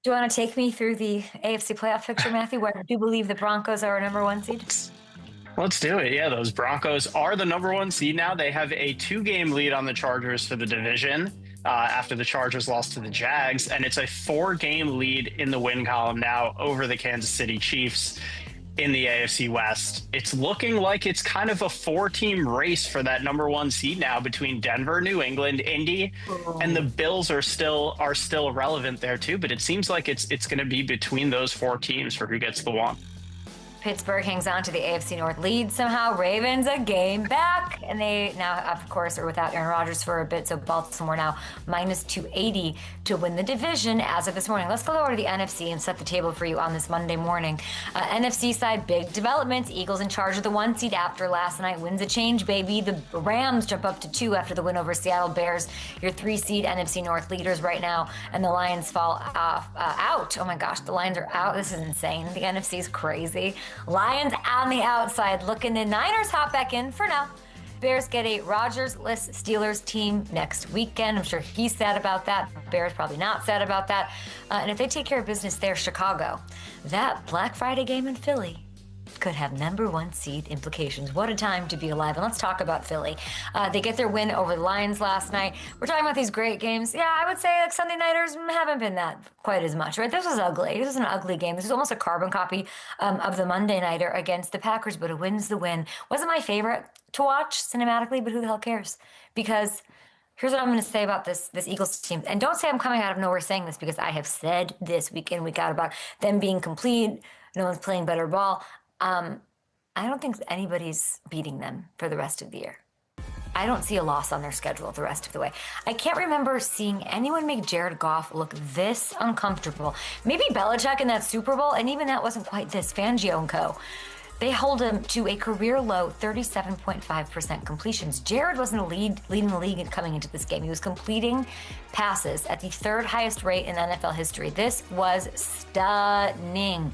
Do you want to take me through the AFC playoff picture, Matthew, where I do believe the Broncos are our number one seed? Let's do it. Yeah, those Broncos are the number one seed now. They have a 2-game lead on the Chargers for the division after the Chargers lost to the Jags, and it's a 4-game lead in the win column now over the Kansas City Chiefs in the AFC West. It's looking like it's kind of a 4-team race for that number one seed now between Denver, New England, Indy, and the Bills are still relevant there too. But it seems like it's going to be between those 4 teams for who gets the one. Pittsburgh hangs on to the AFC North lead somehow. Ravens a game back, and they now, of course, are without Aaron Rodgers for a bit, so Baltimore now minus 280 to win the division as of this morning. Let's go over to the NFC and set the table for you on this Monday morning. NFC side, big developments. Eagles in charge of the 1 seed after last night. Wins a change, baby. The Rams jump up to 2 after the win over Seattle. Bears, your 3 seed NFC North leaders right now, and the Lions fall out. Oh my gosh, the Lions are out. This is insane. The NFC is crazy. Lions on the outside looking in. Niners hop back in for now. Bears get a Rodgers-less Steelers team next weekend. I'm sure he's sad about that. Bears probably not sad about that. And if they take care of business there, Chicago, that Black Friday game in Philly could have number one seed implications. What a time to be alive. And let's talk about Philly. They get their win over the Lions last night. We're talking about these great games. Yeah, I would say like Sunday nighters haven't been that quite as much, right? This was ugly. This was an ugly game. This was almost a carbon copy of the Monday nighter against the Packers, but a win's the win. Wasn't my favorite to watch cinematically, but who the hell cares? Because here's what I'm going to say about this Eagles team. And don't say I'm coming out of nowhere saying this, because I have said this week in, week out about them being complete. No one's playing better ball. I don't think anybody's beating them for the rest of the year. I don't see a loss on their schedule the rest of the way. I can't remember seeing anyone make Jared Goff look this uncomfortable. Maybe Belichick in that Super Bowl, and even that wasn't quite this. Fangio and co. They hold him to a career-low 37.5% completions. Jared wasn't leading the league coming into this game. He was completing passes at the 3rd highest rate in NFL history. This was stunning.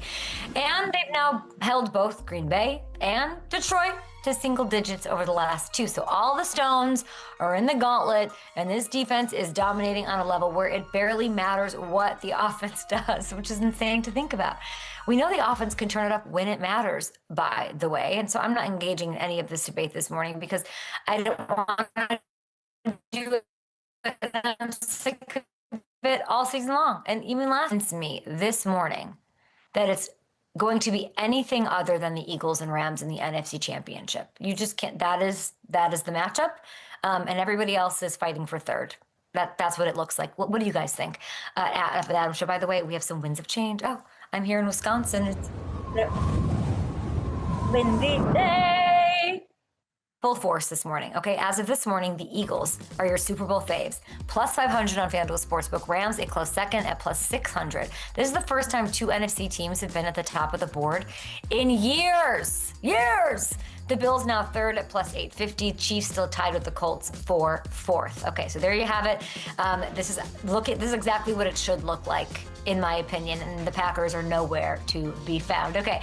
And they've now held both Green Bay and Detroit to single digits over the last 2. So all the stones are in the gauntlet, and this defense is dominating on a level where it barely matters what the offense does, which is insane to think about. We know the offense can turn it up when it matters, by the way. And so I'm not engaging in any of this debate this morning because I don't want to do it. I'm sick of it all season long. And even last me this morning that it's going to be anything other than the Eagles and Rams in the NFC Championship. You just can't. That is the matchup, and everybody else is fighting for 3rd. That's what it looks like. What do you guys think? At the Adam Show, by the way, we have some winds of change. Oh, I'm here in Wisconsin. It's windy day. Full force this morning. Okay, as of this morning, the Eagles are your Super Bowl faves. Plus 500 on FanDuel Sportsbook. Rams a close second at plus 600. This is the first time 2 NFC teams have been at the top of the board in years. The Bills now 3rd at plus 850. Chiefs still tied with the Colts for 4th. Okay, so there you have it. This is exactly what it should look like, in my opinion. And the Packers are nowhere to be found. Okay.